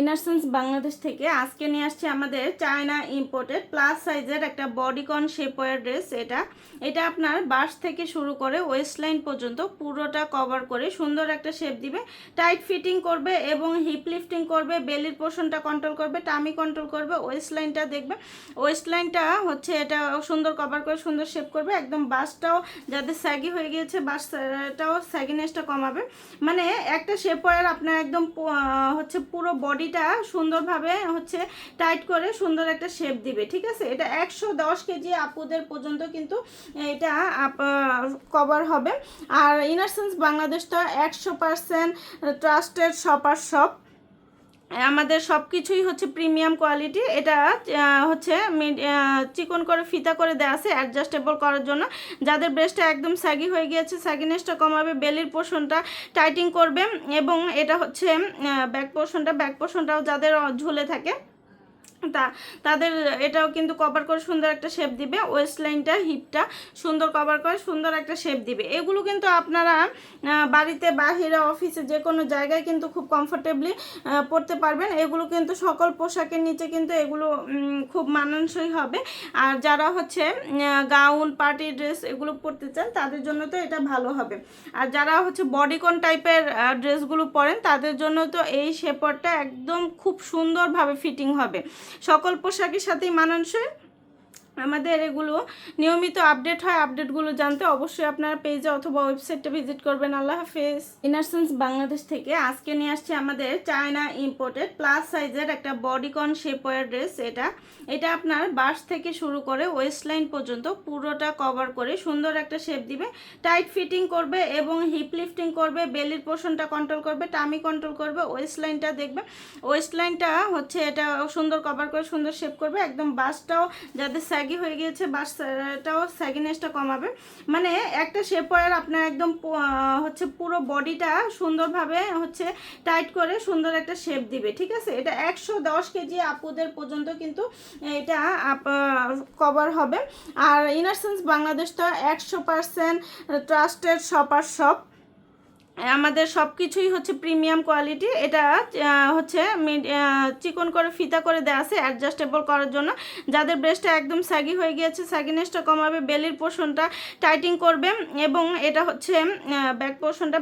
ইনারসেন্স বাংলাদেশ থেকে আজকে নিয়ে আসছে আমাদের চায়না ইম্পোর্টেড প্লাস সাইজের একটা বডিকন শেপওয়্যার ড্রেস। এটা আপনার বাস থেকে শুরু করে ওয়েস্ট লাইন পর্যন্ত পুরোটা কভার করে সুন্দর একটা শেপ দিবে, টাইট ফিটিং করবে এবং হিপ লিফটিং করবে, বেলির পোর্শনটা কন্ট্রোল করবে, টামি কন্ট্রোল করবে, ওয়েস্ট লাইনটা দেখবে। ওয়েস্ট লাইনটা হচ্ছে এটা সুন্দর কভার করে সুন্দর শেপ করবে। একদম বাসটাও যাদের স্যাগি হয়ে গিয়েছে বাসটাও স্যাগিনেসটা কমাবে। মানে একটা শেপওয়্যার আপনার একদম হচ্ছে পুরো বডিটা সুন্দরভাবে হচ্ছে টাইট করে সুন্দর একটা শেপ দিবে। ঠিক আছে, এটা 110 কেজি আপুদের পর্যন্ত কিন্তু এটা কভার হবে। আর ইনারসেন্স বাংলাদেশটা 100% ট্রাস্টেড শপার শপ। আমাদের সব কিছুই হচ্ছে প্রিমিয়াম কোয়ালিটি। এটা হচ্ছে চিকন করে ফিতা করে দেওয়া আছে অ্যাডজাস্টেবল করার জন্য। যাদের ব্রেস্টটা একদম স্যাগি হয়ে গিয়েছে, স্যাগিনেসটা কমাবে, বেলির পোর্শনটা টাইটিং করবে এবং এটা হচ্ছে ব্যাক পোর্শনটাও যাদের ঝুলে থাকে তাদের এটাও কিন্তু কভার করে সুন্দর একটা শেপ দিবে। ওয়েস্ট লাইনটা হিপটা সুন্দর কভার করে সুন্দর একটা শেপ দিবে। এগুলো কিন্তু আপনারা বাড়িতে বাহিরে অফিসে যে কোনো জায়গায় কিন্তু খুব কমফোর্টেবলি পরতে পারবেন। এগুলো কিন্তু সকল পোশাকের নিচে কিন্তু এগুলো খুব মানানসই হবে। আর যারা হচ্ছে গাউন পার্টি ড্রেস এগুলো পরতে চান তাদের জন্য তো এটা ভালো হবে। আর যারা হচ্ছে বডিকন টাইপের ড্রেসগুলো পরেন তাদের জন্য তো এই শেপটা একদম খুব সুন্দরভাবে ফিটিং হবে। সকল পোশাকের সাথেই মানানসই। আমাদের এগুলো নিয়মিত আপডেট হয়। আপডেটগুলো জানতে অবশ্যই আপনারা পেজে অথবা ওয়েবসাইটটা ভিজিট করবেন। আল্লাহ হাফেজ। ইনারসেন্স বাংলাদেশ থেকে আজকে নিয়ে আসছে আমাদের চায়না ইম্পোর্টেড প্লাস সাইজের একটা বডিকন শেপওয়্যার ড্রেস। এটা আপনার বাস থেকে শুরু করে ওয়েস্ট লাইন পর্যন্ত পুরোটা কভার করে সুন্দর একটা শেপ দিবে, টাইট ফিটিং করবে এবং হিপ লিফটিং করবে, বেলির পোর্শনটা কন্ট্রোল করবে, টামি কন্ট্রোল করবে, ওয়েস্ট লাইনটা দেখবে। ওয়েস্ট লাইনটা হচ্ছে এটা সুন্দর কভার করে সুন্দর শেপ করবে। একদম বাসটাও যাদের স্যাগি হয়ে গিয়েছে বাসটাও স্যাগিনেসটা কমাবে। মানে একটা শেপওয়্যার আপনার একদম হচ্ছে পুরো বডিটা সুন্দরভাবে হচ্ছে টাইট করে সুন্দর একটা শেপ দিবে। ঠিক আছে, এটা 110 কেজি আপুদের পর্যন্ত কিন্তু এটা কভার হবে। আর ইনারসেন্স বাংলাদেশ তো 100% ট্রাস্টেড শপার শপ। আমাদের সব কিছুই হচ্ছে প্রিমিয়াম কোয়ালিটি। এটা হচ্ছে চিকন করে ফিতা করে দেওয়া আছে অ্যাডজাস্টেবল করার জন্য। যাদের ব্রেস্টটা একদম স্যাগি হয়ে গিয়েছে, স্যাগিনেসটা কমাবে, বেলির পোর্শনটা টাইটিং করবে এবং এটা হচ্ছে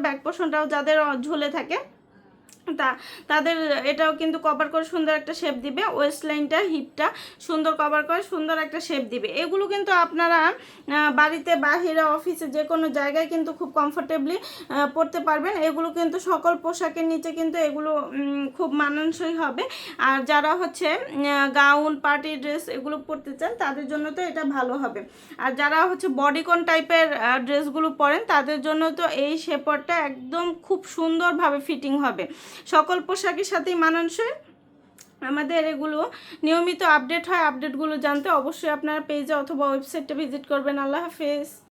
ব্যাক পোর্শনটাও যাদের ঝুলে থাকে তাদের এটাও কিন্তু কভার করে সুন্দর একটা শেপ দিবে। ওয়েস্ট লাইনটা হিপটা সুন্দর কভার করে সুন্দর একটা শেপ দিবে। এগুলো কিন্তু আপনারা বাড়িতে বাহিরে অফিসে যে কোনো জায়গায় কিন্তু খুব কমফোর্টেবলি পরতে পারবেন। এগুলো কিন্তু সকল পোশাকের নিচে কিন্তু এগুলো খুব মানানসই হবে। আর যারা হচ্ছে গাউন পার্টি ড্রেস এগুলো পরতে চান তাদের জন্য তো এটা ভালো হবে। আর যারা হচ্ছে বডিকন টাইপের ড্রেসগুলো পরেন তাদের জন্য তো এই শেপটা একদম খুব সুন্দরভাবে ফিটিং হবে। সকল পোশাকের সাথেই মানানসই। আমাদের এগুলো নিয়মিত আপডেট হয়। আপডেটগুলো জানতে অবশ্যই আপনারা পেজে অথবা ওয়েবসাইটটা ভিজিট করবেন। আল্লাহ হাফেজ।